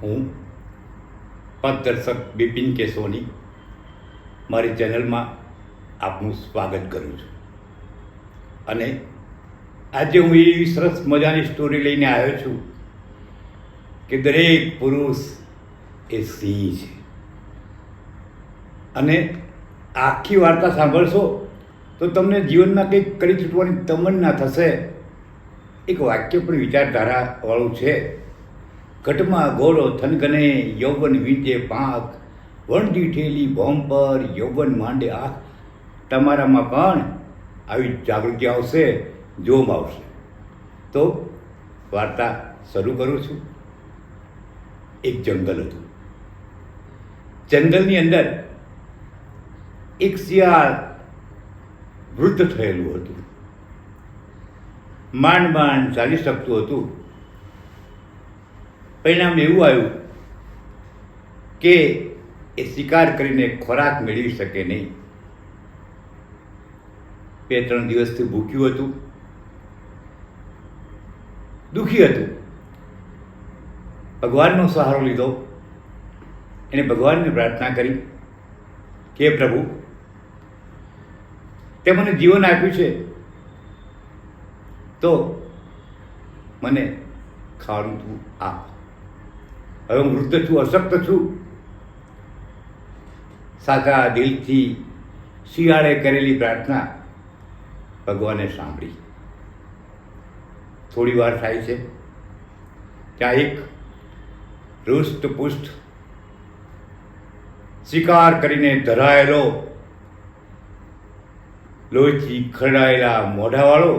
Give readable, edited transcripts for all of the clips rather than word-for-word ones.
હું પથદર્શક બિપિન કે સોની મારી ચેનલમાં આપનું સ્વાગત કરું છું. અને આજે હું એવી સરસ મજાની સ્ટોરી લઈને આવ્યો છું કે દરેક પુરુષ એ સિંહ છે. અને આખી વાર્તા સાંભળશો તો તમને જીવનમાં કંઈક કરી છૂટવાની તમન્ના થશે. એક વાક્ય પણ વિચારધારાવાળું છે. ઘટમાં ઘોડો થનગને યૌવન વીંટે પાંખ, વણતી ઠેલી ભોમ પર યૌવન માંડે આંખ. તમારામાં પણ આવી જાગૃતિ આવશે, જોમ આવશે. તો વાર્તા શરૂ કરું છું. એક જંગલ હતું. જંગલની અંદર એક શિયાળ વૃદ્ધ થયેલું હતું. માંડ માંડ ચાલી શકતું હતું. પરિણામ એવું આવ્યું કે એ શિકાર કરીને ખોરાક મેળવી શકે નહીં. 2-3 દિવસથી ભૂખ્યું હતું, દુઃખી હતું. ભગવાનનો સહારો લીધો. એને ભગવાનને પ્રાર્થના કરી કે પ્રભુ, તે મને જીવન આપ્યું છે તો મને ખાવાનું તું આપ. હવે હું વૃદ્ધ છું, અશક્ત છું. સાચા દિલથી શિયાળે કરેલી પ્રાર્થના ભગવાને સાંભળી. થોડી વાર થાય છે ત્યાં એક હૃષ્ટપુષ્ટ શિકાર કરીને ધરાયેલો, લોહીથી ખરડાયેલા મોઢાવાળો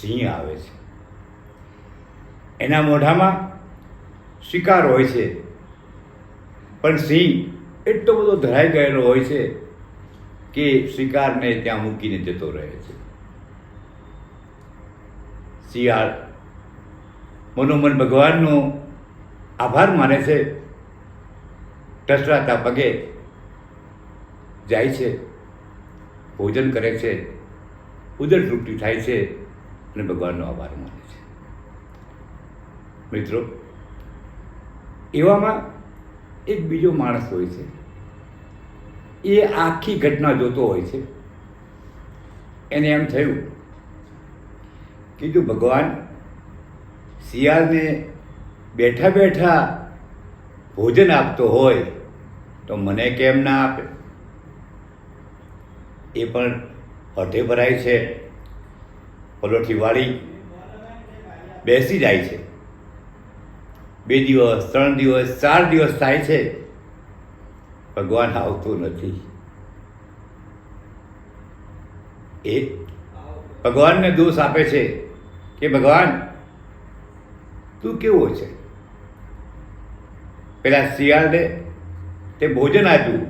સિંહ આવે છે. એના મોઢામાં શિકાર હોય છે, પણ સિંહ એટલો બધો ધરાઈ ગયેલો હોય છે કે શિકારને ત્યાં મૂકીને જતો રહે છે. શિયાળ મનોમન ભગવાનનો આભાર માને છે. ટસરાતા પગે જાય છે, ભોજન કરે છે, ઉદર તૃપ્તિ થાય છે અને ભગવાનનો આભાર માને છે. મિત્રો, એવામાં એક બીજો માણસ હોય છે. એ આખી ઘટના જોતો હોય છે. એને એમ થયું કે જો ભગવાન શિયાળને બેઠા બેઠા ભોજન આપતો હોય તો મને કેમ ના આપે? એ પણ અઢે ભરાય છે, પલોઠી વાળી બેસી જાય છે. 2 દિવસ, 3 દિવસ, 4 દિવસ થાય છે, ભગવાન આવતું નથી. એ ભગવાનને દોષ આપે છે કે ભગવાન તું કેવો છે? પેલા શિયાળને તે ભોજન આપ્યું,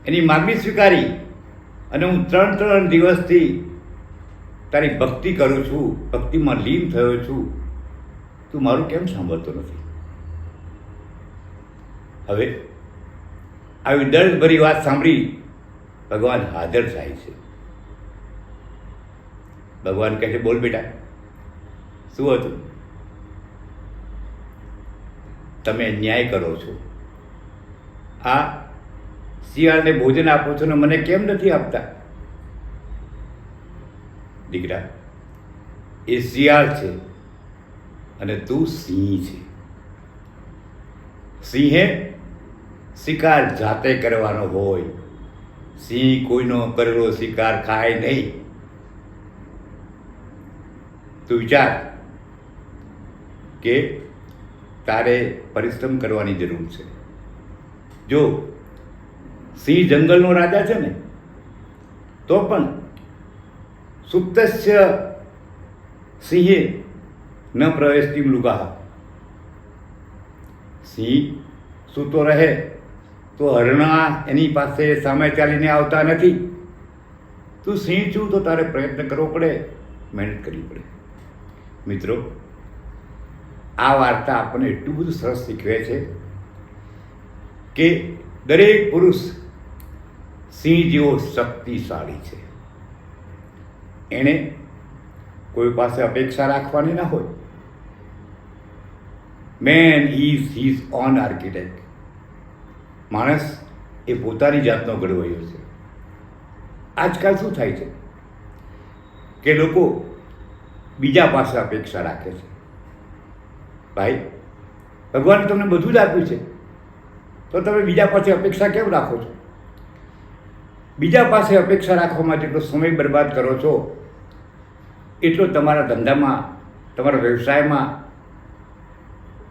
એની માગણી સ્વીકારી, અને હું 3 દિવસથી તારી ભક્તિ કરું છું, ભક્તિમાં લીન થયો છું, તું મારું કેમ સાંભળતો નથી? હવે આવી દર્દભરી વાત સાંભળી ભગવાન હાજર થાય છે. ભગવાન કહે છે, બોલ બેટા, શું હતું? તમે ન્યાય કરો છો. આ શિયાળને ભોજન આપો છો ને મને કેમ નથી આપતા? દીકરા, એ શિયાળ છે અને તું સિંહ છે. સિંહે શિકાર જાતે કરવાનો હોય. સિંહ કોઈનો કરેલો શિકાર ખાય નહીં. તું વિચાર કે તારે પરિશ્રમ કરવાની જરૂર છે. જો સિંહ જંગલનો રાજા છે ને, તો પણ સુપ્તસ્ય સિંહે ન પ્રવેશતી મૃગા. સિંહ સૂતો રહે તો હરણા એની પાસે સામે ચાલીને આવતા નથી. તું સિંહ છું તો તારે પ્રયત્ન કરવો પડે, મહેનત કરવી પડે. મિત્રો, આ વાર્તા આપણને એટલું બધું સરસ શીખવે છે કે દરેક પુરુષ સિંહ જેવો શક્તિશાળી છે. એણે કોઈ પાસે અપેક્ષા રાખવાની ના હોય. Main is his own architect. માણસ એ પોતાની જાતનો ઘડવૈયો છે. આજકાલ શું થાય છે કે લોકો બીજા પાસે અપેક્ષા રાખે છે. ભાઈ, ભગવાને તમને બધું જ આપ્યું છે, તો તમે બીજા પાસે અપેક્ષા કેમ રાખો છો? બીજા પાસે અપેક્ષા રાખવા માટે જેટલો સમય બરબાદ કરો છો એટલો તમારા ધંધામાં, તમારા વ્યવસાયમાં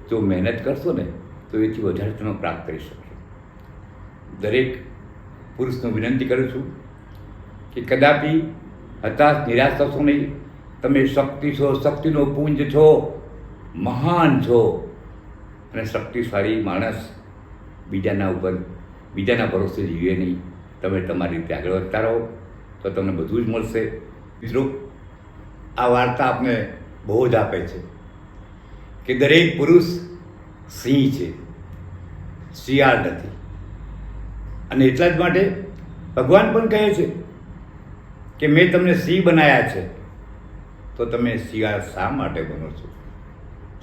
જો મહેનત કરશો ને તો એથી વધારે તમે પ્રાપ્ત કરી શકશો. દરેક પુરુષને વિનંતી કરું છું કે કદાપી હતાશ નિરાશ થશો નહીં. તમે શક્તિ છો, શક્તિનો પુંજ છો, મહાન છો, અને શક્તિશાળી માણસ બીજાના ઉપર, બીજાના ભરોસે જીવે નહીં. તમે તમારી રીતે આગળ વધતા રહો તો તમને બધું જ મળશે. મિત્રો, આ વાર્તા આપને બહુ જ આપે છે કે દરેક પુરુષ સિંહ છે, શિયાળ નથી. અને એટલા જ માટે ભગવાન પણ કહે છે કે મેં તમને સિંહ બનાવ્યા છે, તો તમે શિયાળ શા માટે બનો છો?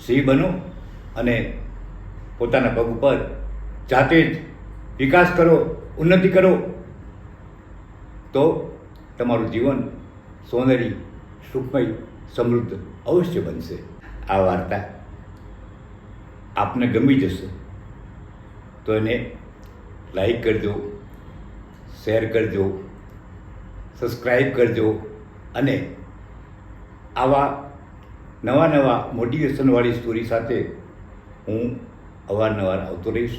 સિંહ બનો અને પોતાના પગ ઉપર જાતે જ વિકાસ કરો, ઉન્નતિ કરો, તો તમારું જીવન સોનેરી, સુખમય, સમૃદ્ધ અવશ્ય બનશે. આ વાર્તા આપને ગમી જશે તો એને લાઈક કરજો, શેર કરજો, સબસ્ક્રાઈબ કરજો, અને આવા નવા મોટિવેશનવાળી સ્ટોરી સાથે હું અવારનવાર આવતો રહીશ,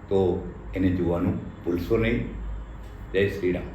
તો એને જોવાનું ભૂલશો નહીં. જય શ્રી રામ.